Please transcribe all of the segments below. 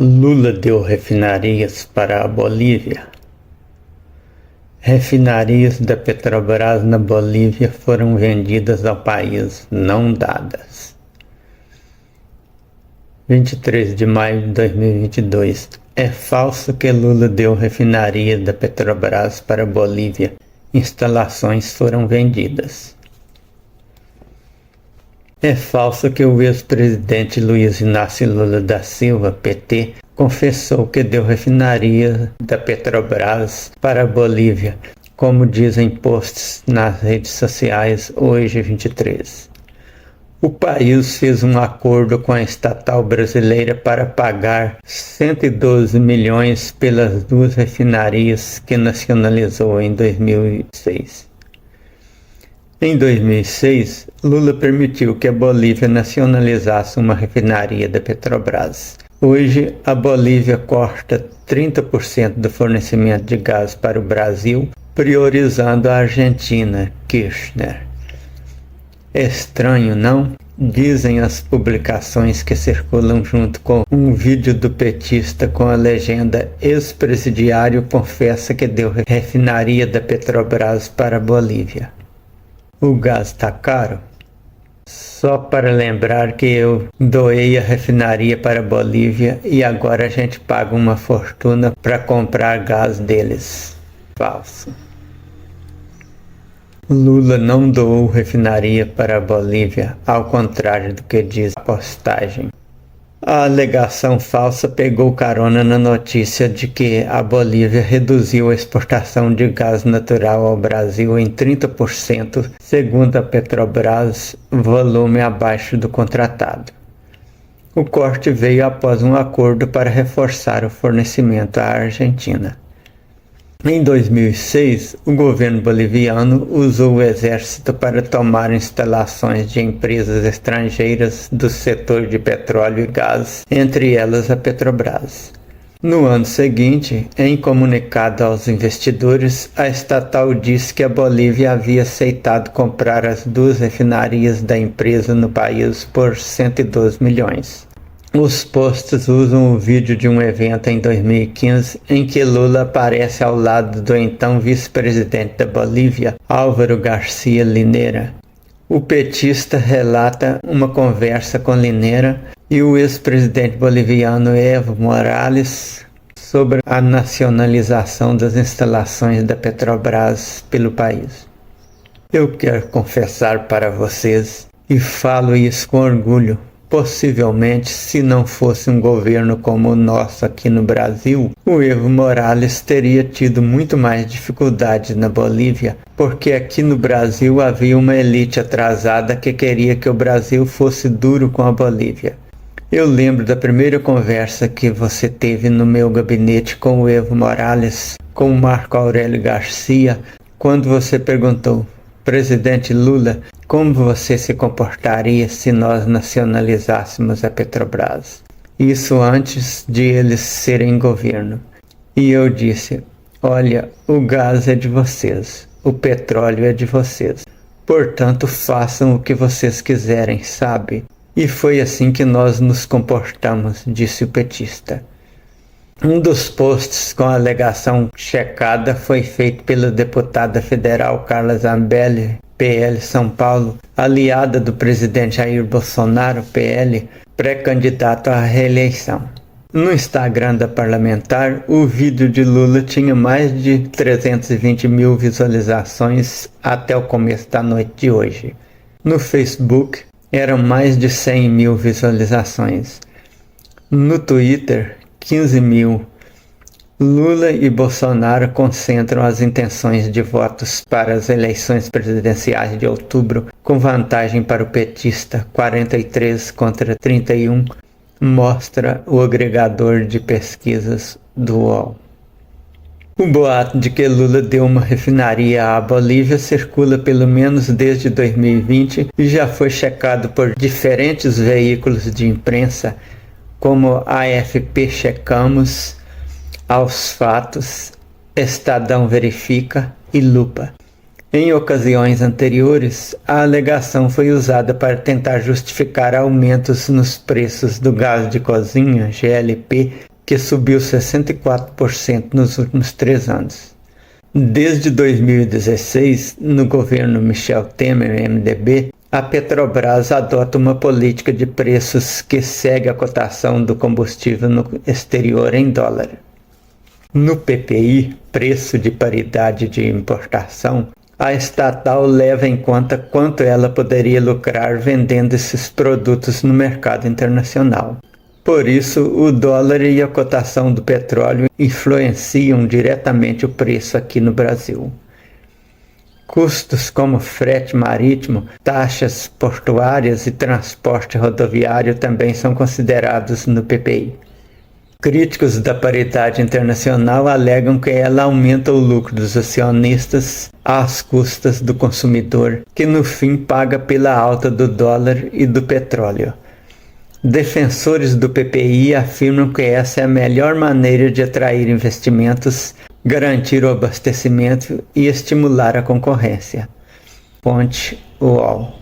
Lula deu refinarias para a Bolívia. Refinarias da Petrobras na Bolívia foram vendidas ao país, não dadas. 23 de maio de 2022. É falso que Lula deu refinaria da Petrobras para a Bolívia. Instalações foram vendidas. É falso que o ex-presidente Luiz Inácio Lula da Silva, PT, confessou que deu refinaria da Petrobras para a Bolívia, como dizem posts nas redes sociais hoje 23. O país fez um acordo com a estatal brasileira para pagar 112 milhões pelas duas refinarias que nacionalizou em 2006. Em 2006, Lula permitiu que a Bolívia nacionalizasse uma refinaria da Petrobras. Hoje, a Bolívia corta 30% do fornecimento de gás para o Brasil, priorizando a Argentina, Kirchner. É estranho, não? Dizem as publicações que circulam junto com um vídeo do petista com a legenda "Ex-presidiário confessa que deu refinaria da Petrobras para a Bolívia". O gás está caro? Só para lembrar que eu doei a refinaria para a Bolívia e agora a gente paga uma fortuna para comprar gás deles. Falso. Lula não doou refinaria para a Bolívia, ao contrário do que diz a postagem. A alegação falsa pegou carona na notícia de que a Bolívia reduziu a exportação de gás natural ao Brasil em 30%, segundo a Petrobras, volume abaixo do contratado. O corte veio após um acordo para reforçar o fornecimento à Argentina. Em 2006, o governo boliviano usou o exército para tomar instalações de empresas estrangeiras do setor de petróleo e gás, entre elas a Petrobras. No ano seguinte, em comunicado aos investidores, a estatal disse que a Bolívia havia aceitado comprar as duas refinarias da empresa no país por 112 milhões. Os posts usam o vídeo de um evento em 2015 em que Lula aparece ao lado do então vice-presidente da Bolívia, Álvaro Garcia Linera. O petista relata uma conversa com Linera e o ex-presidente boliviano Evo Morales sobre a nacionalização das instalações da Petrobras pelo país. Eu quero confessar para vocês, e falo isso com orgulho, possivelmente, se não fosse um governo como o nosso aqui no Brasil, o Evo Morales teria tido muito mais dificuldades na Bolívia, porque aqui no Brasil havia uma elite atrasada que queria que o Brasil fosse duro com a Bolívia. Eu lembro da primeira conversa que você teve no meu gabinete com o Evo Morales, com o Marco Aurélio Garcia, quando você perguntou: "Presidente Lula, como você se comportaria se nós nacionalizássemos a Petrobras?" Isso antes de eles serem governo. E eu disse: "Olha, o gás é de vocês, o petróleo é de vocês. Portanto, façam o que vocês quiserem, sabe?" E foi assim que nós nos comportamos, disse o petista. Um dos posts com a alegação checada foi feito pela deputada federal Carla Zambelli, PL São Paulo, aliada do presidente Jair Bolsonaro, PL, pré-candidato à reeleição. No Instagram da parlamentar, o vídeo de Lula tinha mais de 320 mil visualizações até o começo da noite de hoje. No Facebook, eram mais de 100 mil visualizações. No Twitter, 15 mil. Lula e Bolsonaro concentram as intenções de votos para as eleições presidenciais de outubro, com vantagem para o petista, 43 contra 31, mostra o agregador de pesquisas do UOL. O boato de que Lula deu uma refinaria à Bolívia circula pelo menos desde 2020 e já foi checado por diferentes veículos de imprensa, como AFP Checamos, Aos Fatos, Estadão Verifica e Lupa. Em ocasiões anteriores, a alegação foi usada para tentar justificar aumentos nos preços do gás de cozinha, GLP, que subiu 64% nos últimos 3 anos. Desde 2016, no governo Michel Temer, MDB, a Petrobras adota uma política de preços que segue a cotação do combustível no exterior em dólar. No PPI, preço de paridade de importação, a estatal leva em conta quanto ela poderia lucrar vendendo esses produtos no mercado internacional. Por isso, o dólar e a cotação do petróleo influenciam diretamente o preço aqui no Brasil. Custos como frete marítimo, taxas portuárias e transporte rodoviário também são considerados no PPI. Críticos da paridade internacional alegam que ela aumenta o lucro dos acionistas às custas do consumidor, que no fim paga pela alta do dólar e do petróleo. Defensores do PPI afirmam que essa é a melhor maneira de atrair investimentos, garantir o abastecimento e estimular a concorrência. Fonte UOL.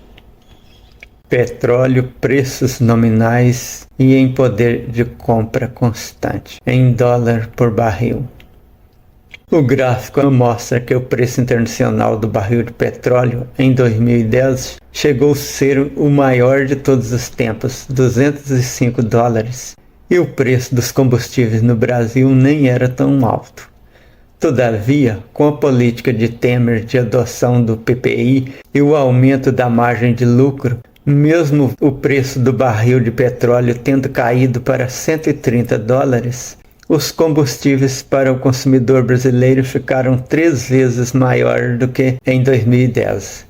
Petróleo, preços nominais e em poder de compra constante, em dólar por barril. O gráfico mostra que o preço internacional do barril de petróleo em 2010 chegou a ser o maior de todos os tempos, $205, e o preço dos combustíveis no Brasil nem era tão alto. Todavia, com a política de Temer de adoção do PPI e o aumento da margem de lucro, mesmo o preço do barril de petróleo tendo caído para $130, os combustíveis para o consumidor brasileiro ficaram 3 vezes maior do que em 2010.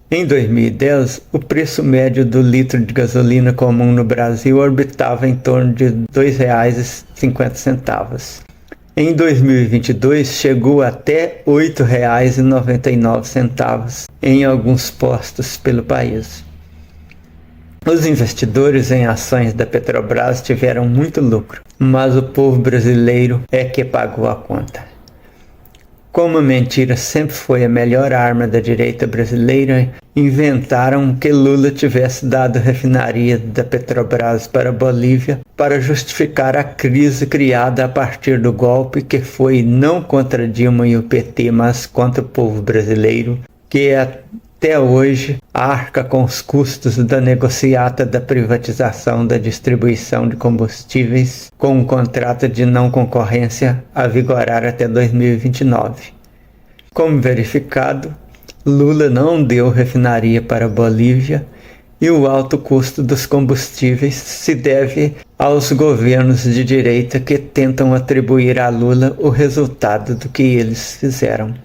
Em 2010, o preço médio do litro de gasolina comum no Brasil orbitava em torno de R$ 2,50. Em 2022, chegou até R$ 8,99 em alguns postos pelo país. Os investidores em ações da Petrobras tiveram muito lucro, mas o povo brasileiro é que pagou a conta. Como a mentira sempre foi a melhor arma da direita brasileira, inventaram que Lula tivesse dado a refinaria da Petrobras para a Bolívia para justificar a crise criada a partir do golpe, que foi não contra Dilma e o PT, mas contra o povo brasileiro, que até hoje arca com os custos da negociata da privatização da distribuição de combustíveis, com um contrato de não concorrência a vigorar até 2029. Como verificado, Lula não deu refinaria para a Bolívia e o alto custo dos combustíveis se deve aos governos de direita que tentam atribuir a Lula o resultado do que eles fizeram.